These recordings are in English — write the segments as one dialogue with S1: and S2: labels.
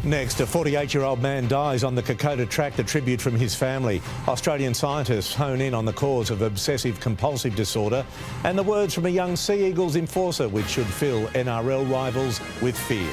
S1: Next, a 48-year-old man dies on the Kokoda track, a tribute from his family. Australian scientists hone in on the cause of obsessive-compulsive disorder and the words from a young Sea Eagles enforcer which should fill NRL rivals with fear.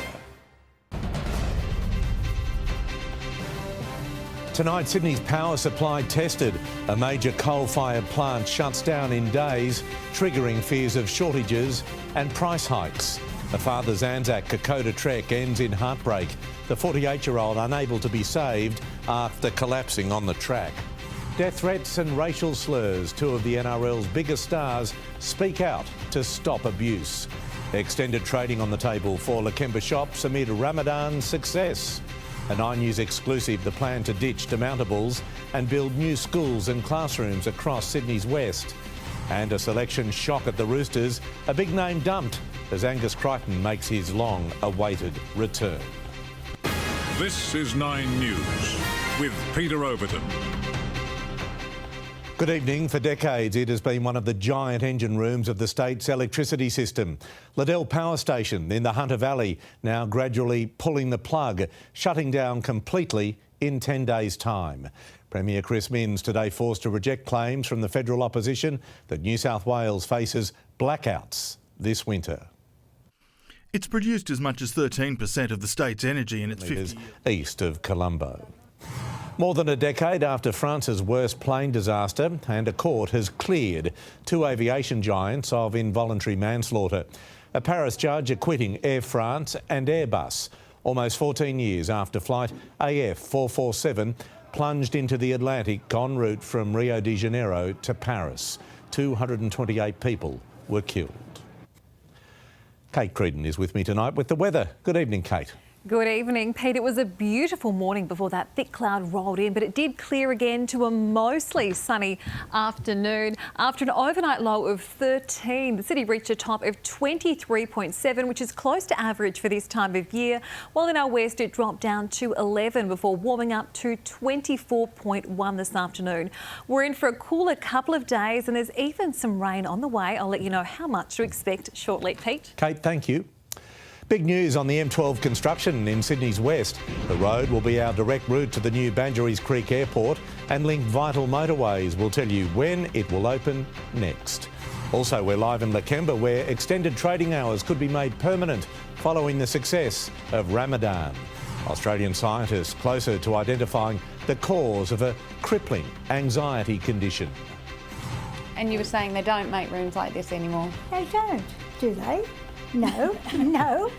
S1: Tonight, Sydney's power supply tested. A major coal-fired plant shuts down in days, triggering fears of shortages and price hikes. A father's Anzac Kokoda trek ends in heartbreak. The 48-year-old unable to be saved after collapsing on the track. Death threats and racial slurs. Two of the NRL's biggest stars speak out to stop abuse. Extended trading on the table for Lakemba shops amid Ramadan success. A 9 News exclusive, the plan to ditch demountables and build new schools and classrooms across Sydney's west. And a selection shock at the Roosters, a big name dumped as Angus Crichton makes his long-awaited return.
S2: This is 9 News with Peter Overton.
S1: Good evening. For decades, it has been one of the giant engine rooms of the state's electricity system. Liddell Power Station in the Hunter Valley now gradually pulling the plug, shutting down completely in 10 days' time. Premier Chris Minns today forced to reject claims from the federal opposition that New South Wales faces blackouts this winter.
S3: It's produced as much as 13% of the state's energy in its 50 years.
S1: East of Colombo. More than a decade after France's worst plane disaster, and a court has cleared two aviation giants of involuntary manslaughter. A Paris judge acquitting Air France and Airbus, almost 14 years after flight AF 447 plunged into the Atlantic en route from Rio de Janeiro to Paris. 228 people were killed. Kate Creedon is with me tonight with the weather. Good evening, Kate.
S4: Good evening, Pete. It was a beautiful morning before that thick cloud rolled in, but it did clear again to a mostly sunny afternoon. After an overnight low of 13, the city reached a top of 23.7, which is close to average for this time of year, while in our west it dropped down to 11 before warming up to 24.1 this afternoon. We're in for a cooler couple of days and there's even some rain on the way. I'll let you know how much to expect shortly, Pete.
S1: Kate, thank you. Big news on the M12 construction in Sydney's west. The road will be our direct route to the new Bangeries Creek Airport and link vital motorways. We'll tell you when it will open next. Also, we're live in Lakemba, where extended trading hours could be made permanent following the success of Ramadan. Australian scientists closer to identifying the cause of a crippling anxiety condition.
S5: And you were saying they don't make rooms like this anymore?
S6: They don't, do they? No, no.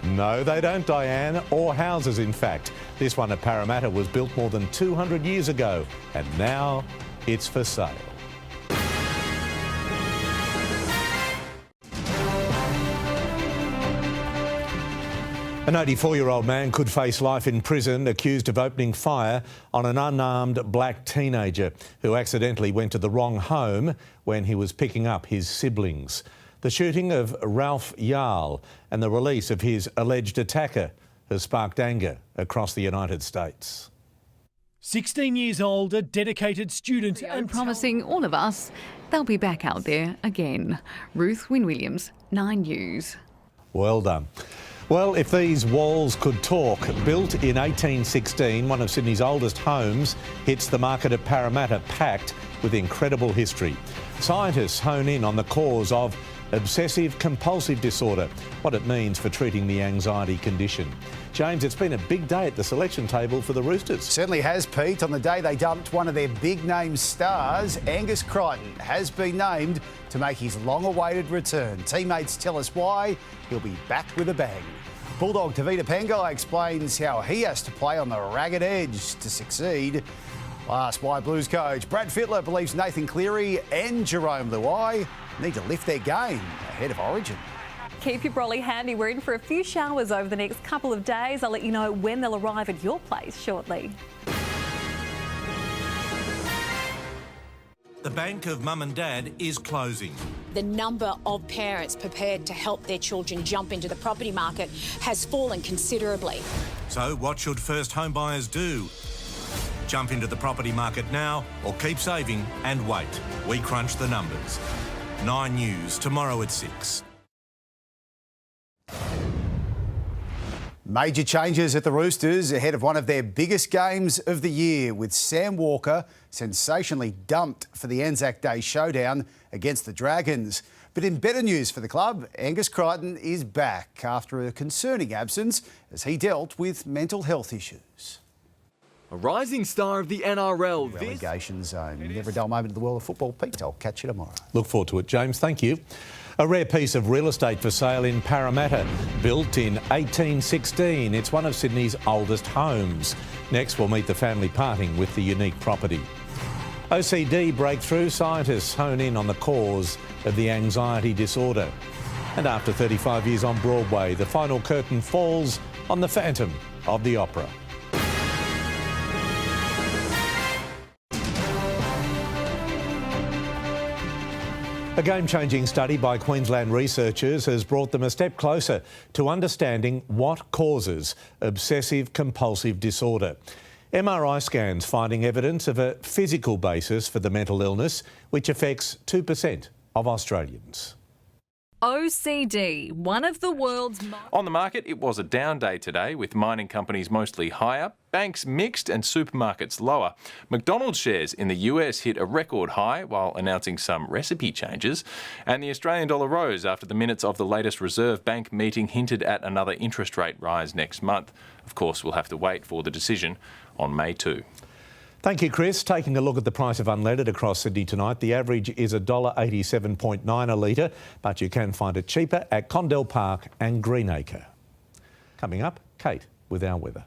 S1: No, they don't, Diane, or houses, in fact. This one at Parramatta was built more than 200 years ago, and now it's for sale. An 84-year-old man could face life in prison accused of opening fire on an unarmed black teenager who accidentally went to the wrong home when he was picking up his siblings. The shooting of Ralph Yarl and the release of his alleged attacker has sparked anger across the United States.
S7: 16 years old, a dedicated student
S8: and promising all of us they'll be back out there again. Ruth Wynne-Williams, 9 News.
S1: Well done. Well, if these walls could talk, built in 1816, one of Sydney's oldest homes hits the market at Parramatta packed with incredible history. Scientists hone in on the cause of obsessive-compulsive disorder, what it means for treating the anxiety condition. James, it's been a big day at the selection table for the Roosters.
S9: Certainly has, Pete. On the day they dumped one of their big-name stars, Angus Crichton has been named to make his long-awaited return. Teammates tell us why he'll be back with a bang. Bulldog Tavita Pangai explains how he has to play on the ragged edge to succeed. Last, why Blues coach Brad Fittler believes Nathan Cleary and Jerome Luai need to lift their game ahead of Origin.
S4: Keep your brolly handy. We're in for a few showers over the next couple of days. I'll let you know when they'll arrive at your place shortly.
S1: The bank of mum and dad is closing.
S10: The number of parents prepared to help their children jump into the property market has fallen considerably.
S1: So what should first home buyers do? Jump into the property market now or keep saving and wait. We crunch the numbers. 9 News tomorrow at 6.
S9: Major changes at the Roosters ahead of one of their biggest games of the year, with Sam Walker sensationally dumped for the Anzac Day showdown against the Dragons. But in better news for the club, Angus Crichton is back after a concerning absence as he dealt with mental health issues.
S11: A rising star of the NRL.
S9: Relegation zone. Never a dull moment in the world of football. Pete, I'll catch you tomorrow.
S1: Look forward to it, James. Thank you. A rare piece of real estate for sale in Parramatta, built in 1816. It's one of Sydney's oldest homes. Next, we'll meet the family parting with the unique property. OCD breakthrough, scientists hone in on the cause of the anxiety disorder. And after 35 years on Broadway, the final curtain falls on The Phantom of the Opera. A game-changing study by Queensland researchers has brought them a step closer to understanding what causes obsessive-compulsive disorder. MRI scans finding evidence of a physical basis for the mental illness, which affects 2% of Australians.
S12: OCD, one of the world's...
S13: On the market, it was a down day today, with mining companies mostly higher, banks mixed and supermarkets lower. McDonald's shares in the US hit a record high while announcing some recipe changes, and the Australian dollar rose after the minutes of the latest Reserve Bank meeting hinted at another interest rate rise next month. Of course, we'll have to wait for the decision on May 2.
S1: Thank you, Chris. Taking a look at the price of unleaded across Sydney tonight, the average is $1.87.9 a litre, but you can find it cheaper at Condell Park and Greenacre. Coming up, Kate with our weather.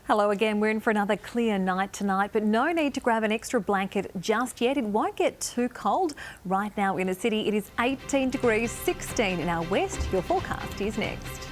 S4: Hello again. We're in for another clear night tonight, but no need to grab an extra blanket just yet. It won't get too cold. Right now in the city, it is 18 degrees, 16 in our west. Your forecast is next.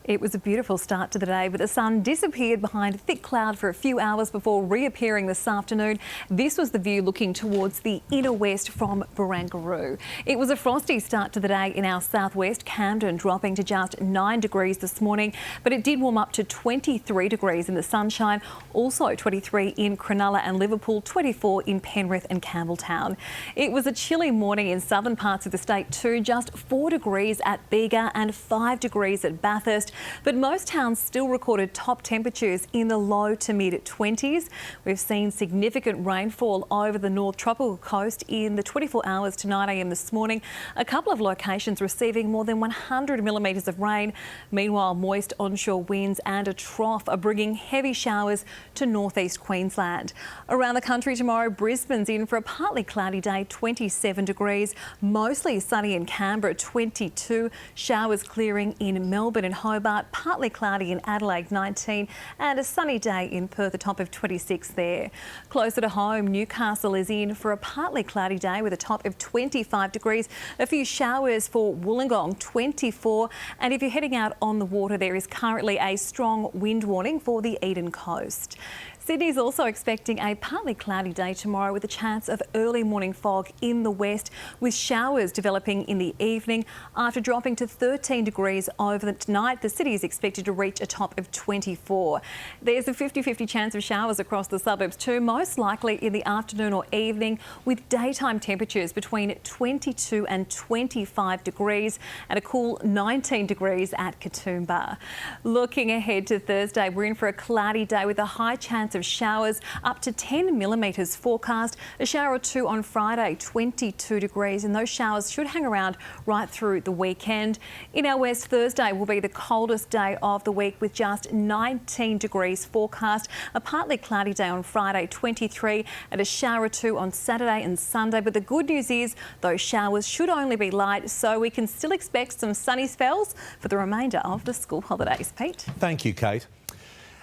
S4: It was a beautiful start to the day, but the sun disappeared behind thick cloud for a few hours before reappearing this afternoon. This was the view looking towards the inner west from Barangaroo. It was a frosty start to the day in our southwest, Camden dropping to just 9 degrees this morning, but it did warm up to 23 degrees in the sunshine, also 23 in Cronulla and Liverpool, 24 in Penrith and Campbelltown. It was a chilly morning in southern parts of the state too, just 4 degrees at Bega and 5 degrees at Bathurst. But most towns still recorded top temperatures in the low to mid 20s. We've seen significant rainfall over the North Tropical Coast in the 24 hours to 9 a.m. this morning. A couple of locations receiving more than 100 millimetres of rain. Meanwhile, moist onshore winds and a trough are bringing heavy showers to northeast Queensland. Around the country tomorrow, Brisbane's in for a partly cloudy day, 27 degrees. Mostly sunny in Canberra, 22. Showers clearing in Melbourne and Hobart. Partly cloudy in Adelaide, 19, and a sunny day in Perth, a top of 26 there. Closer to home, Newcastle is in for a partly cloudy day with a top of 25 degrees. A few showers for Wollongong, 24, and if you're heading out on the water, there is currently a strong wind warning for the Eden coast. Sydney's also expecting a partly cloudy day tomorrow with a chance of early morning fog in the west, with showers developing in the evening. After dropping to 13 degrees over the night, the city is expected to reach a top of 24. There's a 50-50 chance of showers across the suburbs too, most likely in the afternoon or evening, with daytime temperatures between 22 and 25 degrees and a cool 19 degrees at Katoomba. Looking ahead to Thursday, we're in for a cloudy day with a high chance of showers, up to 10 millimetres forecast. A shower or two on Friday, 22 degrees, and those showers should hang around right through the weekend. In our west, Thursday will be the coldest day of the week with just 19 degrees forecast. A partly cloudy day on Friday, 23, and a shower or two on Saturday and Sunday. But the good news is those showers should only be light, so we can still expect some sunny spells for the remainder of the school holidays. Pete?
S1: Thank you, Kate.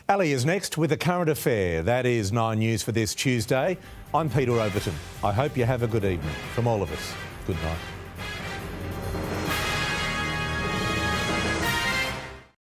S1: Ali is next with a current affair. That is 9 News for this Tuesday. I'm Peter Overton. I hope you have a good evening. From all of us, good night.